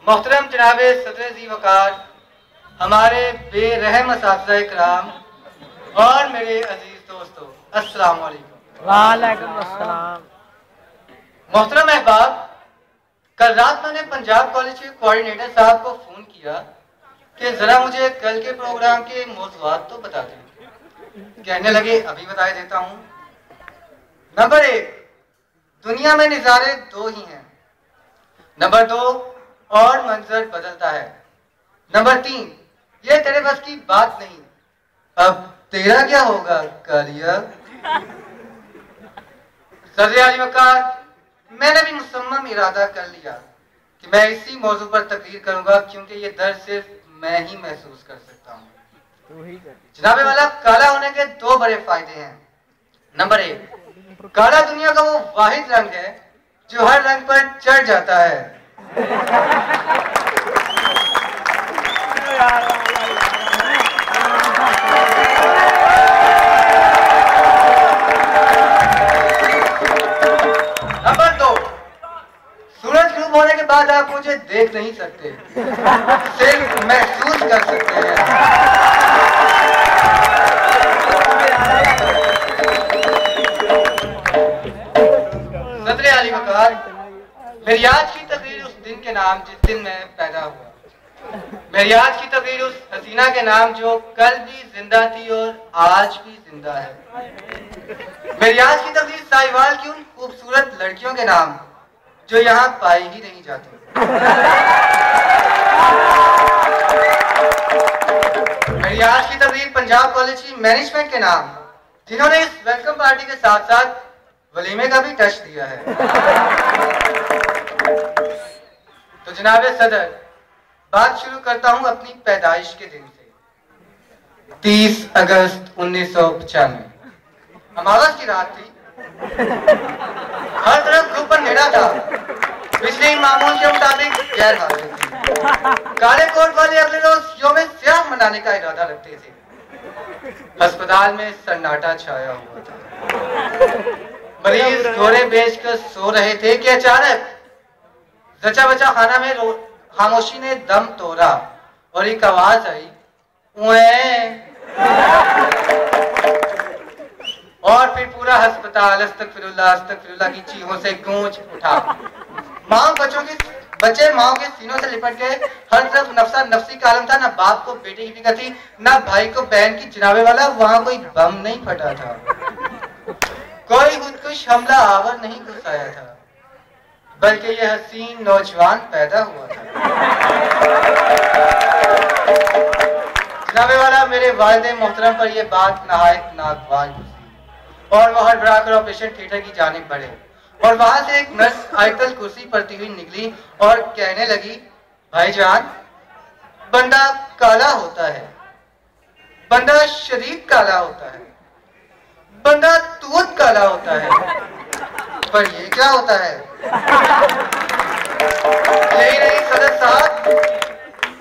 मोहतरम जनाबे सदर जी वकार, हमारे बेरहम असातिज़ा इकराम और मेरे अजीज दोस्तों, अस्सलाम वालेकुम। वालेकुम अस्सलाम। मोहतरम अहबाब, कल रात मैंने पंजाब कॉलेज के कोऑर्डिनेटर साहब को फ़ोन किया कि ज़रा मुझे कल के प्रोग्राम के मौज़ूआत तो बता दें। कहने लगे अभी बता देता हूँ। नंबर 1, दुनिया में नज़ारे दो ही हैं। नंबर 2, और मंजर बदलता है। नंबर 3, ये तेरे बस की बात नहीं। अब तेरा क्या होगा कालिया? सदर आली वकार, मैंने भी मुसम्मम इरादा कर लिया कि मैं इसी मौजू पर तकरीर करूंगा, क्योंकि ये दर्द सिर्फ मैं ही महसूस कर सकता हूँ। जनाबे वाला, काला होने के 2 बड़े फायदे हैं। नंबर 1, काला दुनिया का वो वाहिद रंग है जो हर रंग पर चढ़ जाता है। नंबर 2, सूरज डूब होने के बाद आप मुझे देख नहीं सकते, सिर्फ महसूस कर सकते हैं। सदर आली वकार, मेरी आज की तकरीर उस दिन के नाम जिस दिन मैं पैदा हुआ। मेरी आज की तकरीर उस हसीना के नाम जो कल भी जिंदा थी और आज भी जिंदा है। मेरी आज की तकरीर साहिवाल की उन खूबसूरत लड़कियों के नाम जो यहाँ पाई ही नहीं जाती। मेरी आज की तकरीर पंजाब कॉलेज की मैनेजमेंट के नाम जिन्होंने इस वेलकम पार्टी के साथ साथ वलीमे का भी टच दिया है। तो जनाबे सदर, बात शुरू करता हूं अपनी पैदाइश के दिन से। 30 अगस्त 1995 अमावस की रात थी। हर तरफ ग्रुप पर नेड़ा था। पिछले मामूल के मुताबिक गैर हाजिर थी। काले कोट वाले अगले रोज यौम स्याह मनाने का इरादा रखते थे। अस्पताल में सन्नाटा छाया हुआ था। मरीज घोड़े बेचकर सो रहे थे कि अचानक जचा बचा खाना में खामोशी ने दम तोड़ा और एक आवाज आई, और फिर पूरा अस्पताल अस्तगफिरुल्लाह अस्तगफिरुल्लाह की चीखों से गूंज उठा। बच्चे माओ के सीनों से लिपट गए। हर तरफ नफसा नफसी का आलम था। ना बाप को बेटे की फिक्र थी, ना भाई को बहन की। जनाबे वाला, वहां कोई बम नहीं फटा था, कोई खुदकुश हमला आवर नहीं घुसाया था, बल्कि यह हसीन नौजवान पैदा हुआ था। जनाबे वाला, मेरे वालिद मोहतरम पर यह बात नहायत नागवार गुजरी और वह हड़बड़ा कर ऑपरेशन थिएटर की जानिब बढ़े और वहां से एक नर्स आयतल कुर्सी पढ़ती हुई निकली और कहने लगी, भाईजान, बंदा काला होता है, बंदा शदीद काला होता है, बंदा दूध काला होता है, पर ये क्या होता है? यही नहीं सदर साहब,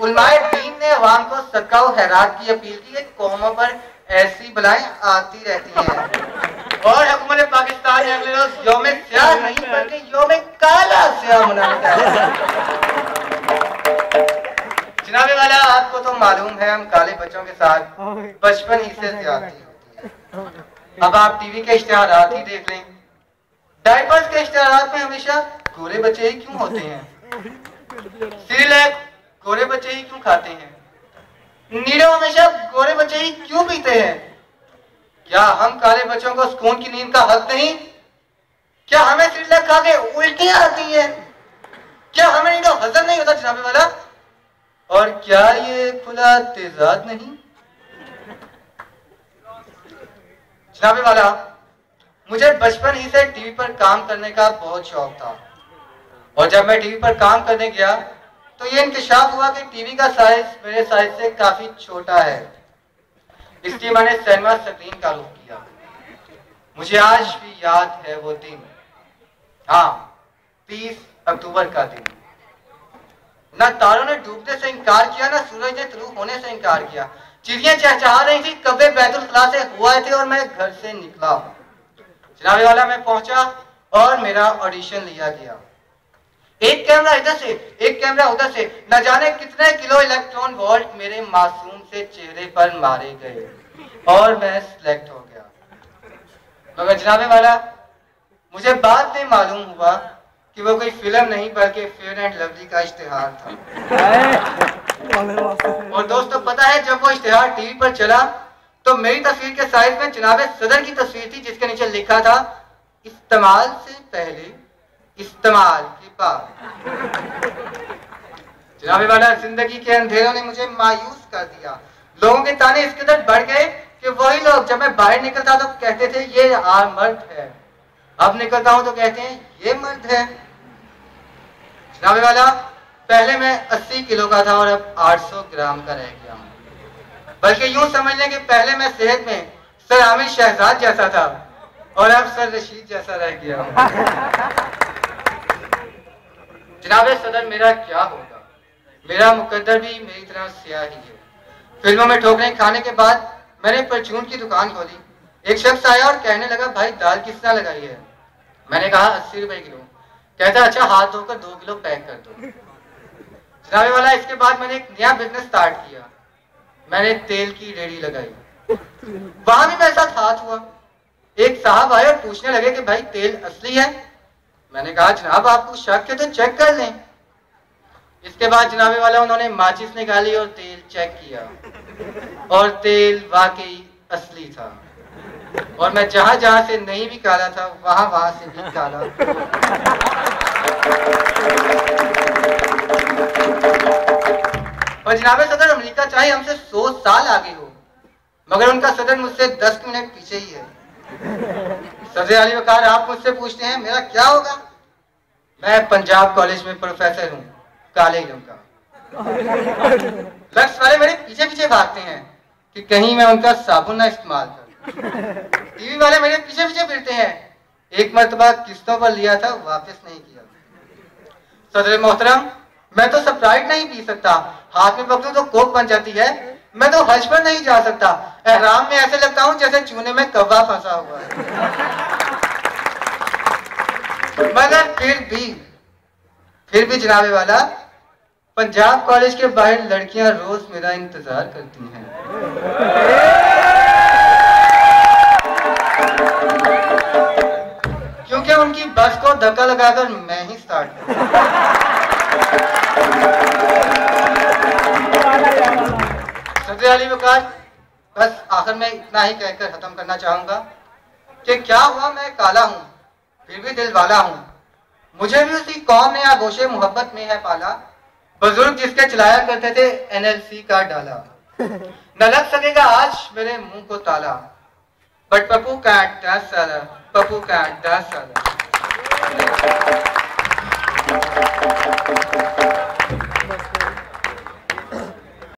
उलमाए दीन ने अवाम को सदका व खैरात की अपील की है। कौमों पर ऐसी बलाएं आती रहती हैं और हुकूमत पाकिस्तान ने अगले रोज यौम स्याह नहीं बल्कि यौम काला स्याह मनाने का। जनाबे वाला, आपको तो मालूम है हम काले बच्चों के साथ बचपन ही से ज्यादती होती है। अब आप टीवी के इश्तिहारात ही देख लें, डायपर्स के इश्तिहारात में हमेशा गोरे बच्चे ही क्यों होते हैं? सीरियल गोरे बच्चे ही क्यों खाते हैं? नीरो हमेशा गोरे बच्चे ही क्यों पीते हैं? क्या हम काले बच्चों को सुकून की नींद का हक नहीं? क्या हमें सीरियल खा के उल्टियां आती हैं? क्या हमें नीरो हजम नहीं होता जनाबे वाला? और क्या ये खुला तेजाब नहीं? जनाबे वाला, मुझे बचपन ही से टीवी पर काम करने का बहुत शौक था और जब मैं टीवी पर काम करने गया तो ये इंकशाफ हुआ कि टीवी का साइज मेरे साइज से काफी छोटा है। इसलिए मैंने सिनेमा स्क्रीन का रुख किया। मुझे आज भी याद है वो दिन, हाँ, 30 अक्टूबर का दिन। ना तारों ने डूबने से इनकार किया, ना सूरज ने तुलू होने से इनकार किया। चिड़ियां चहचहा रही थी, कब्बे बैतुल खला से हुआ थे और मैं घर से निकला। जनाबे वाला, मैं पहुंचा और मेरा ऑडिशन लिया गया। एक कैमरा इधर से, एक कैमरा उधर से, न जाने कितने किलो इलेक्ट्रॉन वोल्ट मेरे मासूम से चेहरे पर मारे गए और मैं सिलेक्ट हो गया। मगर जनाबे वाला, मुझे बाद में मालूम हुआ कि वो कोई फिल्म नहीं बल्कि फेयर एंड लवली का इश्तिहार था। और दोस्तों पता है, जब वो इश्तिहार टीवी पर चला तो मेरी तस्वीर के साइड में जनाबे सदर की तस्वीर थी, जिसके नीचे लिखा था इस्तेमाल से पहले इस्तेमाल की बात। जनाबे वाला, जिंदगी के अंधेरों ने मुझे मायूस कर दिया। लोगों के ताने इस कदर बढ़ गए कि वही लोग जब मैं बाहर निकलता तो कहते थे ये मर्द है, अब निकलता हूं तो कहते हैं ये मर्द है। जनाबे वाला, पहले मैं 80 किलो का था और अब 800 ग्राम का रह गया हूं। बल्कि यूं समझ लें कि पहले मैं सेहत में सर आमिर शहजाद जैसा था और अब सर रशीद जैसा रह गया हूं। जनाबे सदर, मेरा क्या होगा? मेरा मुकद्दर भी मेरी तरह स्याह ही है। फिल्मों में ठोकरें खाने के बाद मैंने परचून की दुकान खोली। एक शख्स आया और कहने लगा, भाई दाल किस तरह लगाई है? मैंने कहा 80 रुपए किलो। कहता अच्छा हाथ धोकर 2 किलो पैक कर दो। जनाबे वाला, इसके बाद मैंने एक नया बिजनेस स्टार्ट किया। मैंने तेल की रेडी लगाई। वहां भी मेरे साथ हाथ हुआ। एक साहब आए और पूछने लगे कि भाई तेल असली है? मैंने कहा जनाब आपको शक है तो चेक कर लें। इसके बाद जनाबे वाला उन्होंने माचिस निकाली और तेल चेक किया और तेल वाकई असली था। और मैं जहां जहां से नहीं भी काला था वहां वहां से भी काला। और जनाबे सदर, अमेरिका चाहे हमसे 100 साल आगे हो मगर उनका सदर मुझसे 10 मिनट पीछे ही है। सदर अली वकार, आप मुझसे पूछते हैं मेरा क्या होगा? मैं पंजाब कॉलेज में प्रोफेसर हूँ, काले इल्म का। लक्ष्य वाले मेरे पीछे पीछे भागते हैं कि कहीं मैं उनका साबुन ना इस्तेमाल करूं। टीवी वाले मेरे पीछे पीछे फिरते हैं। एक मर्तबा किस्तों पर लिया था, वापस नहीं किया। सदर मोहतरम, मैं तो स्प्राइट नहीं पी सकता, हाथ में पकड़ूं तो कोक बन जाती है। मैं तो हज पर नहीं जा सकता, एहराम में ऐसे लगता हूं जैसे चूने में कौवा फंसा हुआ है। मगर फिर भी जनाबे वाला, पंजाब कॉलेज के बाहर लड़कियां रोज मेरा इंतजार करती हैं। क्योंकि उनकी बस को धक्का लगाकर मैं ही स्टार्ट करूं। सदर अली वकार, बस आखिर में इतना ही कहकर खत्म करना चाहूंगा कि क्या हुआ, मैं काला हूं फिर भी दिल वाला हूं। मुझे भी उसी कौम ने आगोशे मोहब्बत में है पाला, बुजुर्ग जिसके चलाया करते थे NLC का डाला। न लग सकेगा आज मेरे मुंह को ताला, बट पप्पू कैंट 10 साल, पप्पू कैंट 10 साल।